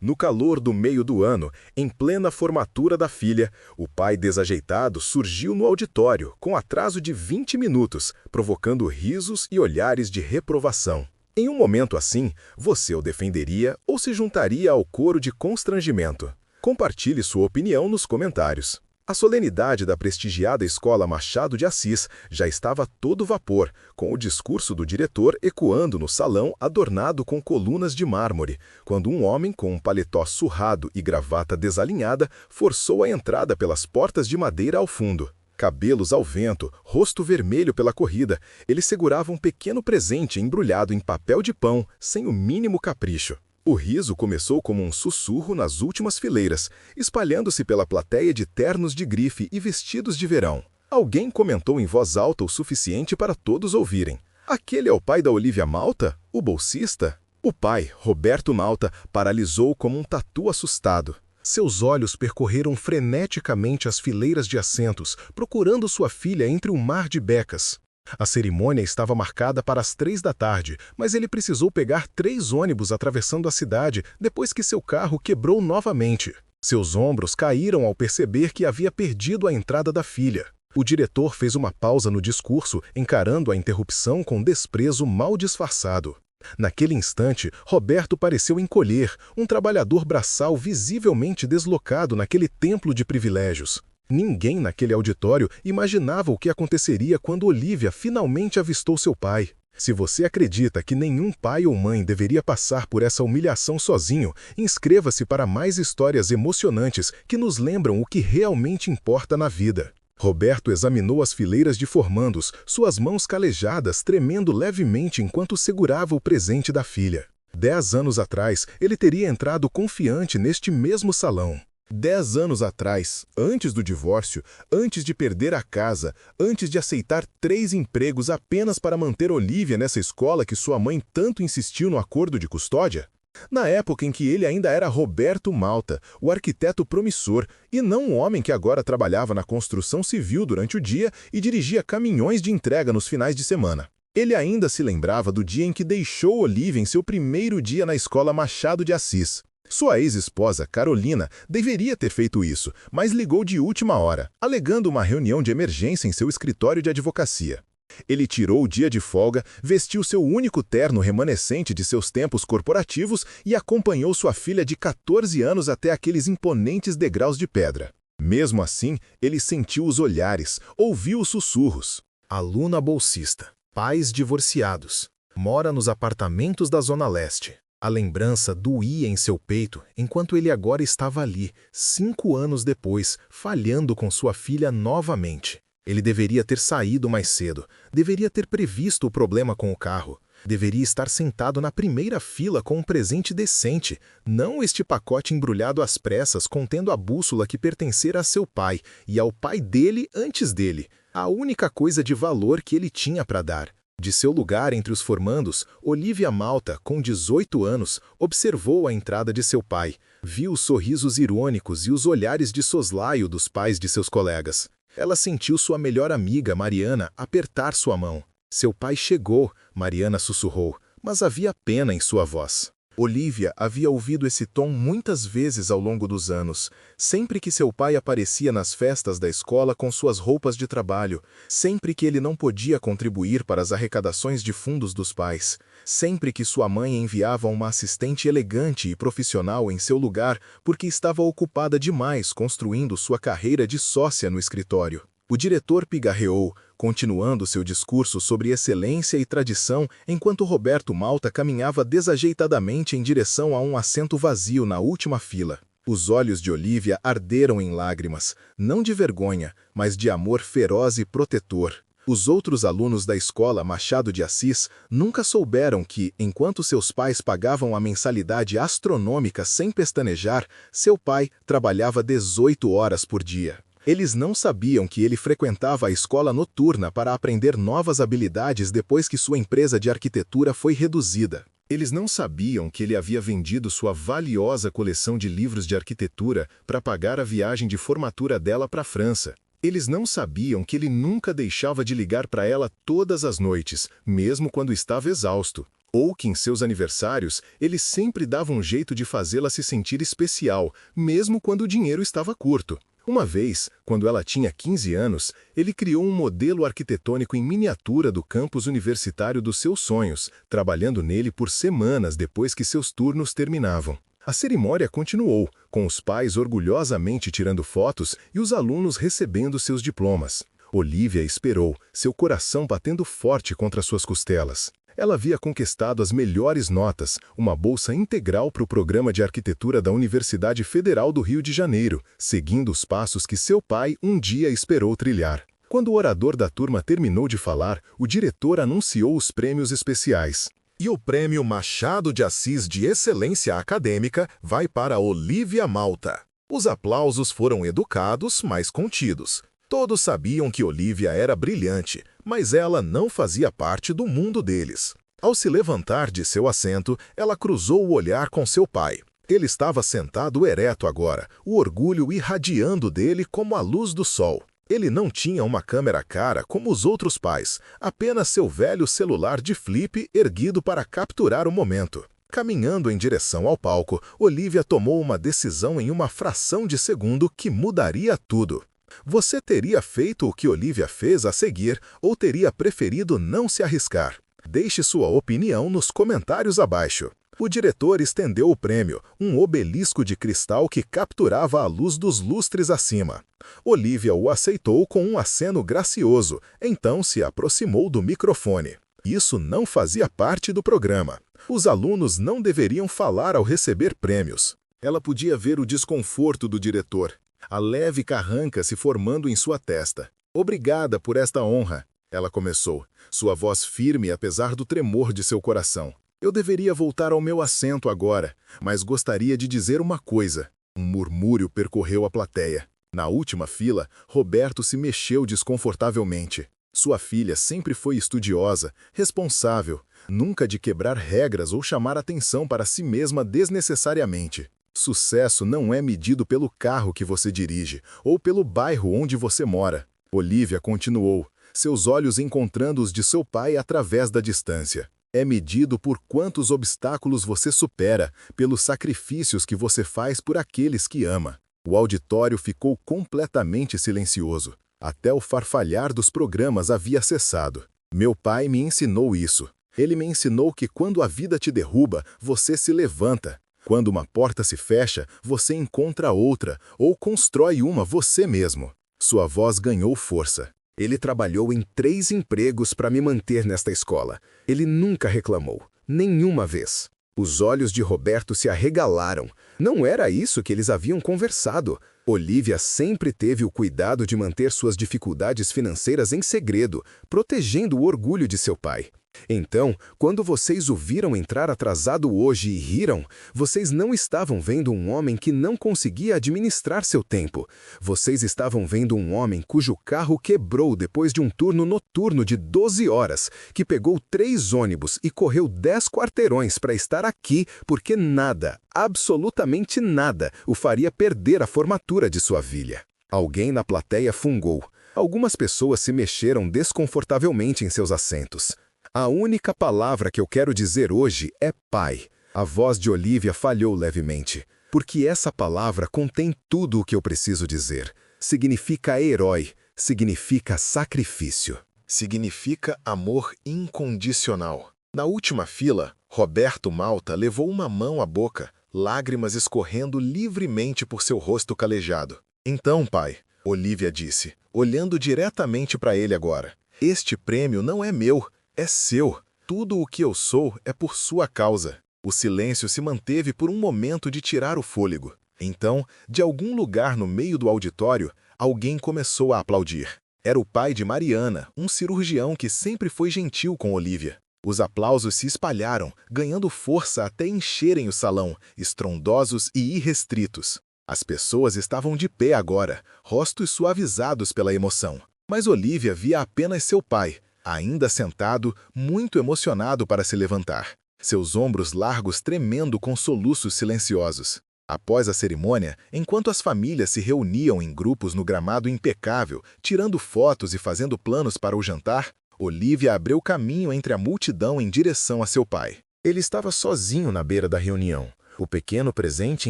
No calor do meio do ano, em plena formatura da filha, o pai desajeitado surgiu no auditório, com atraso de 20 minutos, provocando risos e olhares de reprovação. Em um momento assim, você o defenderia ou se juntaria ao coro de constrangimento? Compartilhe sua opinião nos comentários. A solenidade da prestigiada Escola Machado de Assis já estava a todo vapor, com o discurso do diretor ecoando no salão adornado com colunas de mármore, quando um homem com um paletó surrado e gravata desalinhada forçou a entrada pelas portas de madeira ao fundo. Cabelos ao vento, rosto vermelho pela corrida, ele segurava um pequeno presente embrulhado em papel de pão, sem o mínimo capricho. O riso começou como um sussurro nas últimas fileiras, espalhando-se pela plateia de ternos de grife e vestidos de verão. Alguém comentou em voz alta o suficiente para todos ouvirem. Aquele é o pai da Olivia Malta? O bolsista? O pai, Roberto Malta, paralisou como um tatu assustado. Seus olhos percorreram freneticamente as fileiras de assentos, procurando sua filha entre um mar de becas. A cerimônia estava marcada para as 3 da tarde, mas ele precisou pegar 3 ônibus atravessando a cidade depois que seu carro quebrou novamente. Seus ombros caíram ao perceber que havia perdido a entrada da filha. O diretor fez uma pausa no discurso, encarando a interrupção com desprezo mal disfarçado. Naquele instante, Roberto pareceu encolher, um trabalhador braçal visivelmente deslocado naquele templo de privilégios. Ninguém naquele auditório imaginava o que aconteceria quando Olivia finalmente avistou seu pai. Se você acredita que nenhum pai ou mãe deveria passar por essa humilhação sozinho, inscreva-se para mais histórias emocionantes que nos lembram o que realmente importa na vida. Roberto examinou as fileiras de formandos, suas mãos calejadas tremendo levemente enquanto segurava o presente da filha. 10 anos atrás, ele teria entrado confiante neste mesmo salão. 10 anos atrás, antes do divórcio, antes de perder a casa, antes de aceitar 3 empregos apenas para manter Olivia nessa escola que sua mãe tanto insistiu no acordo de custódia? Na época em que ele ainda era Roberto Malta, o arquiteto promissor, e não um homem que agora trabalhava na construção civil durante o dia e dirigia caminhões de entrega nos finais de semana. Ele ainda se lembrava do dia em que deixou Olivia em seu primeiro dia na Escola Machado de Assis. Sua ex-esposa, Carolina, deveria ter feito isso, mas ligou de última hora, alegando uma reunião de emergência em seu escritório de advocacia. Ele tirou o dia de folga, vestiu seu único terno remanescente de seus tempos corporativos e acompanhou sua filha de 14 anos até aqueles imponentes degraus de pedra. Mesmo assim, ele sentiu os olhares, ouviu os sussurros. Aluna bolsista, pais divorciados, mora nos apartamentos da Zona Leste. A lembrança doía em seu peito, enquanto ele agora estava ali, 5 anos depois, falhando com sua filha novamente. Ele deveria ter saído mais cedo, deveria ter previsto o problema com o carro, deveria estar sentado na primeira fila com um presente decente, não este pacote embrulhado às pressas contendo a bússola que pertencera a seu pai e ao pai dele antes dele, a única coisa de valor que ele tinha para dar. De seu lugar entre os formandos, Olivia Malta, com 18 anos, observou a entrada de seu pai, viu os sorrisos irônicos e os olhares de soslaio dos pais de seus colegas. Ela sentiu sua melhor amiga, Mariana, apertar sua mão. Seu pai chegou, Mariana sussurrou, mas havia pena em sua voz. Olivia havia ouvido esse tom muitas vezes ao longo dos anos, sempre que seu pai aparecia nas festas da escola com suas roupas de trabalho, sempre que ele não podia contribuir para as arrecadações de fundos dos pais, sempre que sua mãe enviava uma assistente elegante e profissional em seu lugar porque estava ocupada demais construindo sua carreira de sócia no escritório. O diretor pigarreou, continuando seu discurso sobre excelência e tradição, enquanto Roberto Malta caminhava desajeitadamente em direção a um assento vazio na última fila. Os olhos de Olivia arderam em lágrimas, não de vergonha, mas de amor feroz e protetor. Os outros alunos da escola Machado de Assis nunca souberam que, enquanto seus pais pagavam a mensalidade astronômica sem pestanejar, seu pai trabalhava 18 horas por dia. Eles não sabiam que ele frequentava a escola noturna para aprender novas habilidades depois que sua empresa de arquitetura foi reduzida. Eles não sabiam que ele havia vendido sua valiosa coleção de livros de arquitetura para pagar a viagem de formatura dela para a França. Eles não sabiam que ele nunca deixava de ligar para ela todas as noites, mesmo quando estava exausto. Ou que em seus aniversários ele sempre dava um jeito de fazê-la se sentir especial, mesmo quando o dinheiro estava curto. Uma vez, quando ela tinha 15 anos, ele criou um modelo arquitetônico em miniatura do campus universitário dos seus sonhos, trabalhando nele por semanas depois que seus turnos terminavam. A cerimônia continuou, com os pais orgulhosamente tirando fotos e os alunos recebendo seus diplomas. Olivia esperou, seu coração batendo forte contra suas costelas. Ela havia conquistado as melhores notas, uma bolsa integral para o programa de arquitetura da Universidade Federal do Rio de Janeiro, seguindo os passos que seu pai um dia esperou trilhar. Quando o orador da turma terminou de falar, o diretor anunciou os prêmios especiais. E o Prêmio Machado de Assis de Excelência Acadêmica vai para Olivia Malta. Os aplausos foram educados, mas contidos. Todos sabiam que Olivia era brilhante, mas ela não fazia parte do mundo deles. Ao se levantar de seu assento, ela cruzou o olhar com seu pai. Ele estava sentado ereto agora, o orgulho irradiando dele como a luz do sol. Ele não tinha uma câmera cara como os outros pais, apenas seu velho celular de flip erguido para capturar o momento. Caminhando em direção ao palco, Olivia tomou uma decisão em uma fração de segundo que mudaria tudo. Você teria feito o que Olivia fez a seguir ou teria preferido não se arriscar? Deixe sua opinião nos comentários abaixo. O diretor estendeu o prêmio, um obelisco de cristal que capturava a luz dos lustres acima. Olivia o aceitou com um aceno gracioso, então se aproximou do microfone. Isso não fazia parte do programa. Os alunos não deveriam falar ao receber prêmios. Ela podia ver o desconforto do diretor, a leve carranca se formando em sua testa. "Obrigada por esta honra", ela começou, sua voz firme apesar do tremor de seu coração. "Eu deveria voltar ao meu assento agora, mas gostaria de dizer uma coisa." Um murmúrio percorreu a plateia. Na última fila, Roberto se mexeu desconfortavelmente. Sua filha sempre foi estudiosa, responsável, nunca de quebrar regras ou chamar atenção para si mesma desnecessariamente. Sucesso não é medido pelo carro que você dirige ou pelo bairro onde você mora. Olivia continuou, seus olhos encontrando os de seu pai através da distância. É medido por quantos obstáculos você supera, pelos sacrifícios que você faz por aqueles que ama. O auditório ficou completamente silencioso. Até o farfalhar dos programas havia cessado. Meu pai me ensinou isso. Ele me ensinou que quando a vida te derruba, você se levanta. Quando uma porta se fecha, você encontra outra, ou constrói uma você mesmo. Sua voz ganhou força. Ele trabalhou em 3 empregos para me manter nesta escola. Ele nunca reclamou, nenhuma vez. Os olhos de Roberto se arregalaram. Não era isso que eles haviam conversado. Olivia sempre teve o cuidado de manter suas dificuldades financeiras em segredo, protegendo o orgulho de seu pai. Então, quando vocês o viram entrar atrasado hoje e riram, vocês não estavam vendo um homem que não conseguia administrar seu tempo. Vocês estavam vendo um homem cujo carro quebrou depois de um turno noturno de 12 horas, que pegou 3 ônibus e correu 10 quarteirões para estar aqui porque nada, absolutamente nada, o faria perder a formatura de sua filha. Alguém na plateia fungou. Algumas pessoas se mexeram desconfortavelmente em seus assentos. A única palavra que eu quero dizer hoje é pai. A voz de Olivia falhou levemente, porque essa palavra contém tudo o que eu preciso dizer. Significa herói, significa sacrifício. Significa amor incondicional. Na última fila, Roberto Malta levou uma mão à boca, lágrimas escorrendo livremente por seu rosto calejado. "Então, pai", Olivia disse, olhando diretamente para ele agora, "este prêmio não é meu. É seu. Tudo o que eu sou é por sua causa." O silêncio se manteve por um momento de tirar o fôlego. Então, de algum lugar no meio do auditório, alguém começou a aplaudir. Era o pai de Mariana, um cirurgião que sempre foi gentil com Olivia. Os aplausos se espalharam, ganhando força até encherem o salão, estrondosos e irrestritos. As pessoas estavam de pé agora, rostos suavizados pela emoção. Mas Olivia via apenas seu pai, ainda sentado, muito emocionado para se levantar. Seus ombros largos tremendo com soluços silenciosos. Após a cerimônia, enquanto as famílias se reuniam em grupos no gramado impecável, tirando fotos e fazendo planos para o jantar, Olivia abriu caminho entre a multidão em direção a seu pai. Ele estava sozinho na beira da reunião, o pequeno presente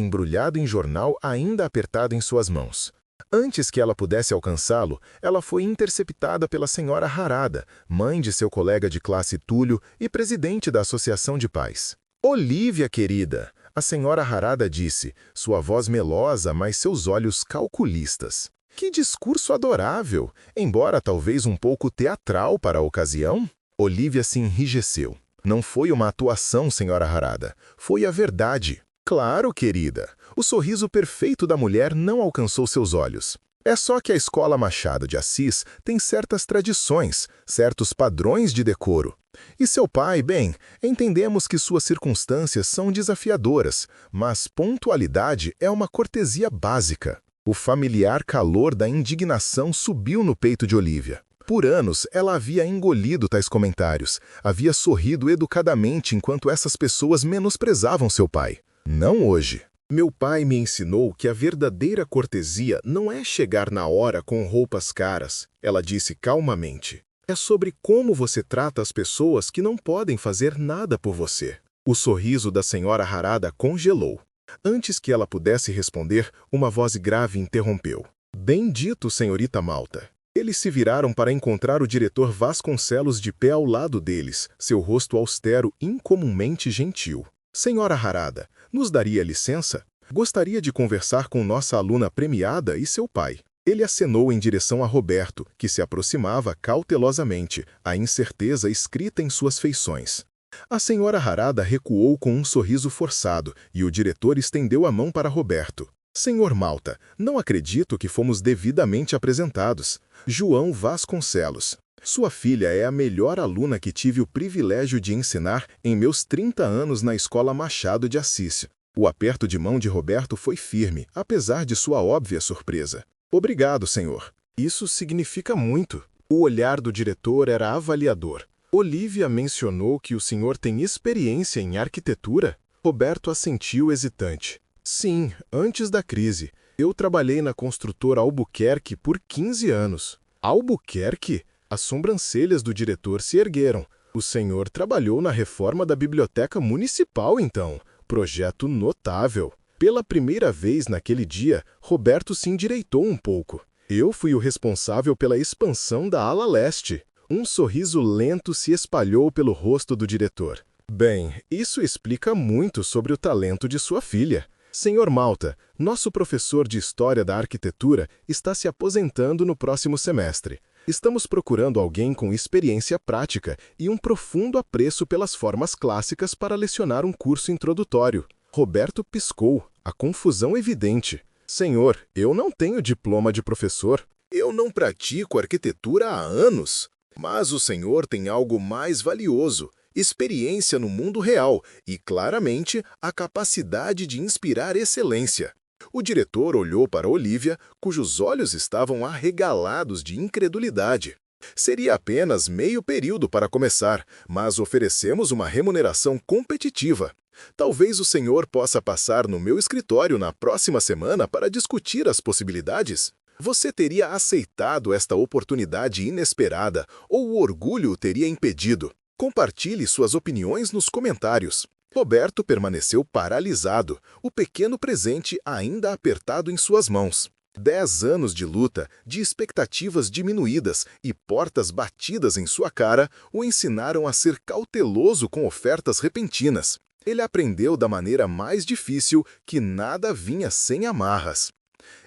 embrulhado em jornal ainda apertado em suas mãos. Antes que ela pudesse alcançá-lo, ela foi interceptada pela senhora Harada, mãe de seu colega de classe Túlio e presidente da Associação de Pais. "Olívia, querida", a senhora Harada disse, sua voz melosa, mas seus olhos calculistas. "Que discurso adorável, embora talvez um pouco teatral para a ocasião." Olívia se enrijeceu. "Não foi uma atuação, senhora Harada. Foi a verdade." "Claro, querida." O sorriso perfeito da mulher não alcançou seus olhos. "É só que a escola Machado de Assis tem certas tradições, certos padrões de decoro. E seu pai, bem, entendemos que suas circunstâncias são desafiadoras, mas pontualidade é uma cortesia básica." O familiar calor da indignação subiu no peito de Olívia. Por anos, ela havia engolido tais comentários, havia sorrido educadamente enquanto essas pessoas menosprezavam seu pai. Não hoje. "Meu pai me ensinou que a verdadeira cortesia não é chegar na hora com roupas caras", ela disse calmamente. "É sobre como você trata as pessoas que não podem fazer nada por você." O sorriso da senhora Harada congelou. Antes que ela pudesse responder, uma voz grave interrompeu. "Bendito, senhorita Malta." Eles se viraram para encontrar o diretor Vasconcelos de pé ao lado deles, seu rosto austero incomumente gentil. "Senhora Harada, nos daria licença? Gostaria de conversar com nossa aluna premiada e seu pai." Ele acenou em direção a Roberto, que se aproximava cautelosamente, a incerteza escrita em suas feições. A senhora Harada recuou com um sorriso forçado e o diretor estendeu a mão para Roberto. "Senhor Malta, não acredito que fomos devidamente apresentados. João Vasconcelos. Sua filha é a melhor aluna que tive o privilégio de ensinar em meus 30 anos na escola Machado de Assis." O aperto de mão de Roberto foi firme, apesar de sua óbvia surpresa. "Obrigado, senhor. Isso significa muito." O olhar do diretor era avaliador. "Olívia mencionou que o senhor tem experiência em arquitetura?" Roberto assentiu hesitante. "Sim, antes da crise. Eu trabalhei na construtora Albuquerque por 15 anos. "Albuquerque?" As sobrancelhas do diretor se ergueram. "O senhor trabalhou na reforma da biblioteca municipal, então. Projeto notável." Pela primeira vez naquele dia, Roberto se endireitou um pouco. "Eu fui o responsável pela expansão da ala leste." Um sorriso lento se espalhou pelo rosto do diretor. "Bem, isso explica muito sobre o talento de sua filha. Senhor Malta, nosso professor de História da Arquitetura está se aposentando no próximo semestre. Estamos procurando alguém com experiência prática e um profundo apreço pelas formas clássicas para lecionar um curso introdutório." Roberto piscou, a confusão evidente. "Senhor, eu não tenho diploma de professor." "Eu não pratico arquitetura há anos. Mas o senhor tem algo mais valioso, experiência no mundo real e, claramente, a capacidade de inspirar excelência." O diretor olhou para Olívia, cujos olhos estavam arregalados de incredulidade. "Seria apenas meio período para começar, mas oferecemos uma remuneração competitiva. Talvez o senhor possa passar no meu escritório na próxima semana para discutir as possibilidades. Você teria aceitado esta oportunidade inesperada ou o orgulho o teria impedido? Compartilhe suas opiniões nos comentários." Roberto permaneceu paralisado, o pequeno presente ainda apertado em suas mãos. 10 anos de luta, de expectativas diminuídas e portas batidas em sua cara o ensinaram a ser cauteloso com ofertas repentinas. Ele aprendeu da maneira mais difícil que nada vinha sem amarras.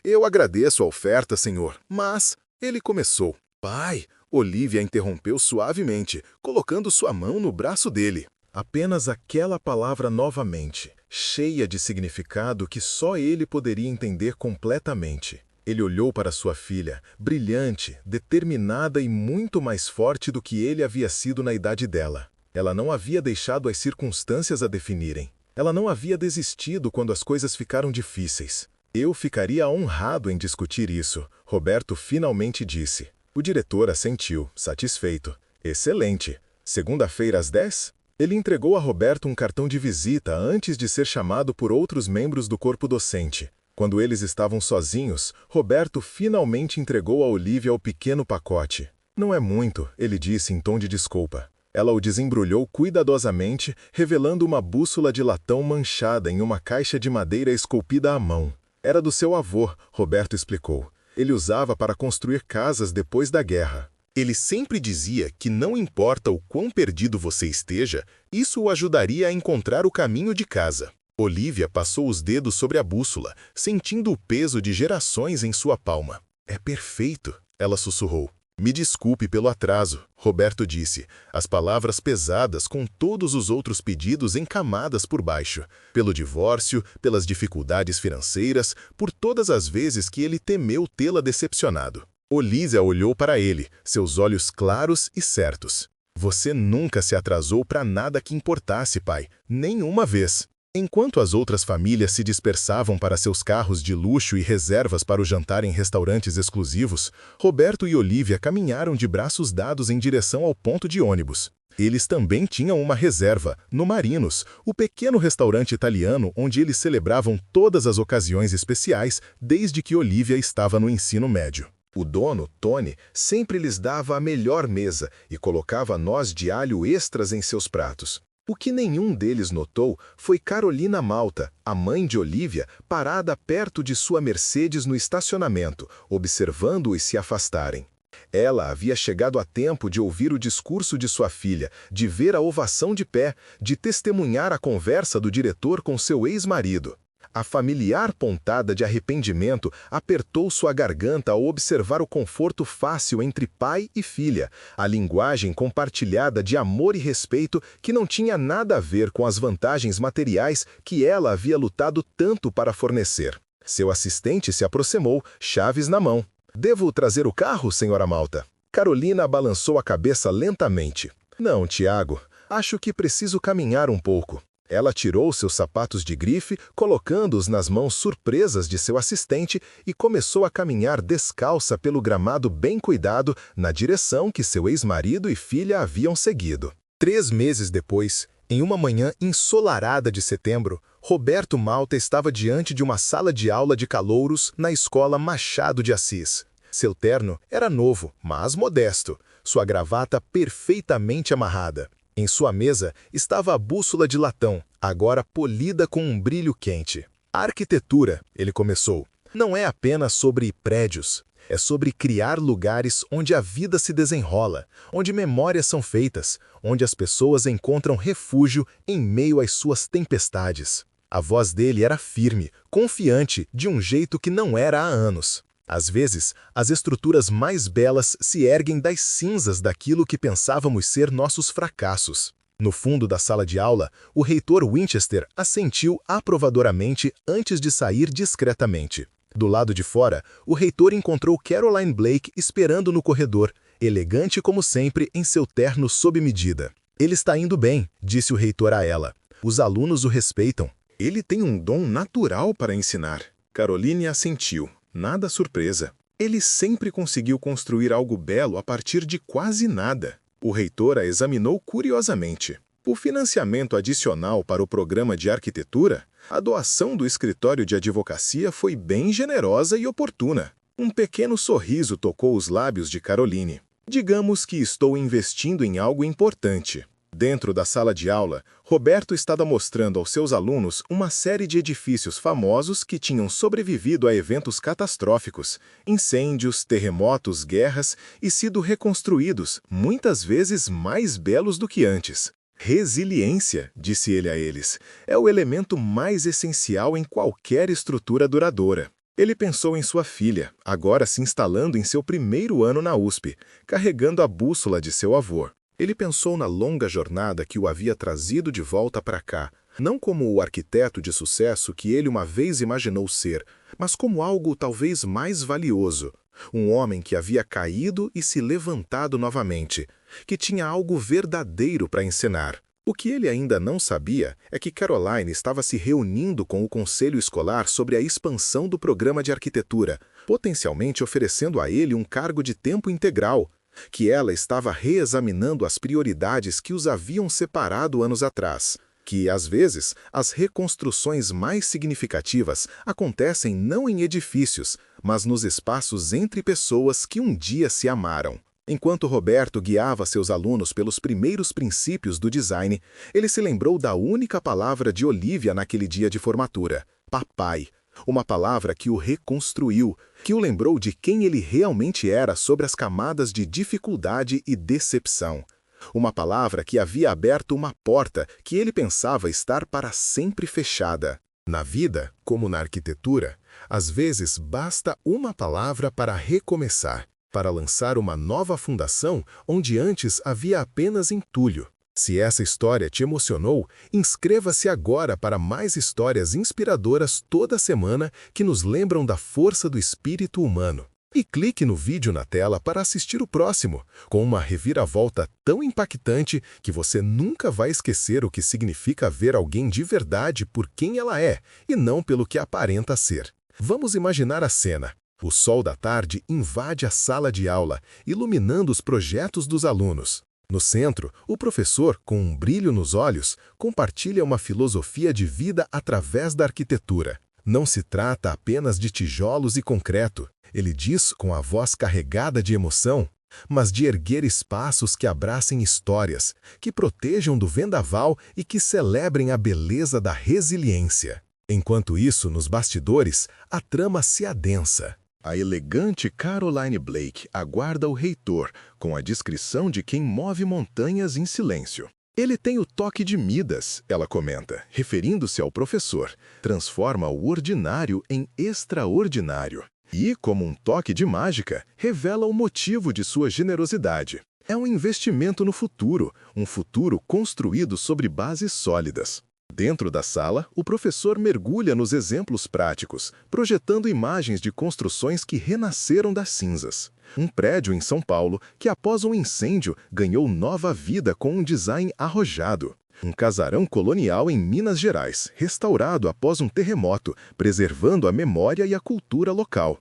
"Eu agradeço a oferta, senhor, mas..." Ele começou. "Pai!" Olívia interrompeu suavemente, colocando sua mão no braço dele. Apenas aquela palavra novamente, cheia de significado que só ele poderia entender completamente. Ele olhou para sua filha, brilhante, determinada e muito mais forte do que ele havia sido na idade dela. Ela não havia deixado as circunstâncias a definirem. Ela não havia desistido quando as coisas ficaram difíceis. "Eu ficaria honrado em discutir isso", Roberto finalmente disse. O diretor assentiu, satisfeito. "Excelente. Segunda-feira às 10? Ele entregou a Roberto um cartão de visita antes de ser chamado por outros membros do corpo docente. Quando eles estavam sozinhos, Roberto finalmente entregou a Olívia o pequeno pacote. "Não é muito", ele disse em tom de desculpa. Ela o desembrulhou cuidadosamente, revelando uma bússola de latão manchada em uma caixa de madeira esculpida à mão. Era do seu avô, Roberto explicou. Ele usava para construir casas depois da guerra. Ele sempre dizia que não importa o quão perdido você esteja, isso o ajudaria a encontrar o caminho de casa. Olivia passou os dedos sobre a bússola, sentindo o peso de gerações em sua palma. É perfeito, ela sussurrou. Me desculpe pelo atraso, Roberto disse, as palavras pesadas com todos os outros pedidos encamadas por baixo. Pelo divórcio, pelas dificuldades financeiras, por todas as vezes que ele temeu tê-la decepcionado. Olivia olhou para ele, seus olhos claros e certos. Você nunca se atrasou para nada que importasse, pai, nenhuma vez. Enquanto as outras famílias se dispersavam para seus carros de luxo e reservas para o jantar em restaurantes exclusivos, Roberto e Olivia caminharam de braços dados em direção ao ponto de ônibus. Eles também tinham uma reserva, no Marinos, o pequeno restaurante italiano onde eles celebravam todas as ocasiões especiais desde que Olivia estava no ensino médio. O dono, Tony, sempre lhes dava a melhor mesa e colocava nós de alho extras em seus pratos. O que nenhum deles notou foi Carolina Malta, a mãe de Olivia, parada perto de sua Mercedes no estacionamento, observando-os se afastarem. Ela havia chegado a tempo de ouvir o discurso de sua filha, de ver a ovação de pé, de testemunhar a conversa do diretor com seu ex-marido. A familiar pontada de arrependimento apertou sua garganta ao observar o conforto fácil entre pai e filha, a linguagem compartilhada de amor e respeito que não tinha nada a ver com as vantagens materiais que ela havia lutado tanto para fornecer. Seu assistente se aproximou, chaves na mão. "Devo trazer o carro, senhora Malta?" Carolina balançou a cabeça lentamente. "Não, Tiago, acho que preciso caminhar um pouco." Ela tirou seus sapatos de grife, colocando-os nas mãos surpresas de seu assistente e começou a caminhar descalça pelo gramado bem cuidado na direção que seu ex-marido e filha haviam seguido. 3 meses depois, em uma manhã ensolarada de setembro, Roberto Malta estava diante de uma sala de aula de calouros na escola Machado de Assis. Seu terno era novo, mas modesto, sua gravata perfeitamente amarrada. Em sua mesa estava a bússola de latão, agora polida com um brilho quente. A arquitetura, ele começou, não é apenas sobre prédios. É sobre criar lugares onde a vida se desenrola, onde memórias são feitas, onde as pessoas encontram refúgio em meio às suas tempestades. A voz dele era firme, confiante, de um jeito que não era há anos. Às vezes, as estruturas mais belas se erguem das cinzas daquilo que pensávamos ser nossos fracassos. No fundo da sala de aula, o reitor Winchester assentiu aprovadoramente antes de sair discretamente. Do lado de fora, o reitor encontrou Caroline Blake esperando no corredor, elegante como sempre em seu terno sob medida. "Ele está indo bem", disse o reitor a ela. "Os alunos o respeitam." "Ele tem um dom natural para ensinar." Caroline assentiu. Nada surpresa. Ele sempre conseguiu construir algo belo a partir de quase nada. O reitor a examinou curiosamente. O financiamento adicional para o programa de arquitetura, a doação do escritório de advocacia foi bem generosa e oportuna. Um pequeno sorriso tocou os lábios de Caroline. "Digamos que estou investindo em algo importante." Dentro da sala de aula, Roberto estava mostrando aos seus alunos uma série de edifícios famosos que tinham sobrevivido a eventos catastróficos, incêndios, terremotos, guerras e sido reconstruídos, muitas vezes mais belos do que antes. "Resiliência", disse ele a eles, "é o elemento mais essencial em qualquer estrutura duradoura." Ele pensou em sua filha, agora se instalando em seu primeiro ano na USP, carregando a bússola de seu avô. Ele pensou na longa jornada que o havia trazido de volta para cá, não como o arquiteto de sucesso que ele uma vez imaginou ser, mas como algo talvez mais valioso. Um homem que havia caído e se levantado novamente, que tinha algo verdadeiro para ensinar. O que ele ainda não sabia é que Caroline estava se reunindo com o conselho escolar sobre a expansão do programa de arquitetura, potencialmente oferecendo a ele um cargo de tempo integral, que ela estava reexaminando as prioridades que os haviam separado anos atrás, que, às vezes, as reconstruções mais significativas acontecem não em edifícios, mas nos espaços entre pessoas que um dia se amaram. Enquanto Roberto guiava seus alunos pelos primeiros princípios do design, ele se lembrou da única palavra de Olivia naquele dia de formatura: papai. Uma palavra que o reconstruiu, que o lembrou de quem ele realmente era sobre as camadas de dificuldade e decepção. Uma palavra que havia aberto uma porta que ele pensava estar para sempre fechada. Na vida, como na arquitetura, às vezes basta uma palavra para recomeçar, para lançar uma nova fundação onde antes havia apenas entulho. Se essa história te emocionou, inscreva-se agora para mais histórias inspiradoras toda semana que nos lembram da força do espírito humano. E clique no vídeo na tela para assistir o próximo, com uma reviravolta tão impactante que você nunca vai esquecer o que significa ver alguém de verdade por quem ela é, e não pelo que aparenta ser. Vamos imaginar a cena. O sol da tarde invade a sala de aula, iluminando os projetos dos alunos. No centro, o professor, com um brilho nos olhos, compartilha uma filosofia de vida através da arquitetura. Não se trata apenas de tijolos e concreto, ele diz com a voz carregada de emoção, mas de erguer espaços que abracem histórias, que protejam do vendaval e que celebrem a beleza da resiliência. Enquanto isso, nos bastidores, a trama se adensa. A elegante Caroline Blake aguarda o reitor, com a descrição de quem move montanhas em silêncio. Ele tem o toque de Midas, ela comenta, referindo-se ao professor. Transforma o ordinário em extraordinário. E, como um toque de mágica, revela o motivo de sua generosidade. É um investimento no futuro, um futuro construído sobre bases sólidas. Dentro da sala, o professor mergulha nos exemplos práticos, projetando imagens de construções que renasceram das cinzas. Um prédio em São Paulo que, após um incêndio, ganhou nova vida com um design arrojado. Um casarão colonial em Minas Gerais, restaurado após um terremoto, preservando a memória e a cultura local.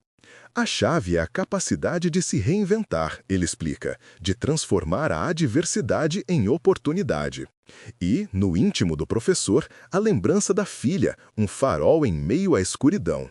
A chave é a capacidade de se reinventar, ele explica, de transformar a adversidade em oportunidade. E, no íntimo do professor, a lembrança da filha, um farol em meio à escuridão.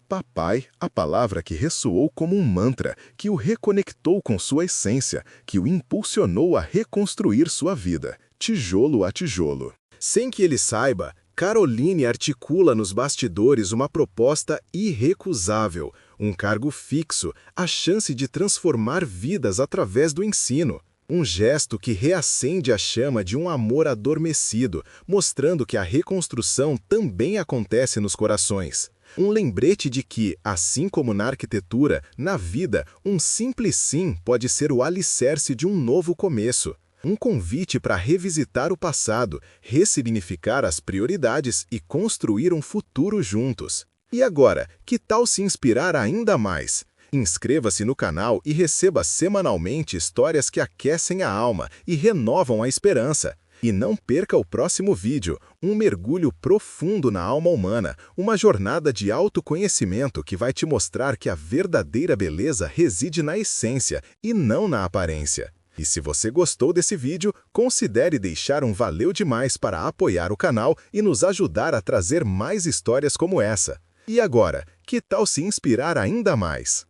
Papai, a palavra que ressoou como um mantra, que o reconectou com sua essência, que o impulsionou a reconstruir sua vida, tijolo a tijolo. Sem que ele saiba, Caroline articula nos bastidores uma proposta irrecusável, um cargo fixo, a chance de transformar vidas através do ensino. Um gesto que reacende a chama de um amor adormecido, mostrando que a reconstrução também acontece nos corações. Um lembrete de que, assim como na arquitetura, na vida, um simples sim pode ser o alicerce de um novo começo. Um convite para revisitar o passado, ressignificar as prioridades e construir um futuro juntos. E agora, que tal se inspirar ainda mais? Inscreva-se no canal e receba semanalmente histórias que aquecem a alma e renovam a esperança. E não perca o próximo vídeo, um mergulho profundo na alma humana, uma jornada de autoconhecimento que vai te mostrar que a verdadeira beleza reside na essência e não na aparência. E se você gostou desse vídeo, considere deixar um valeu demais para apoiar o canal e nos ajudar a trazer mais histórias como essa. E agora, que tal se inspirar ainda mais?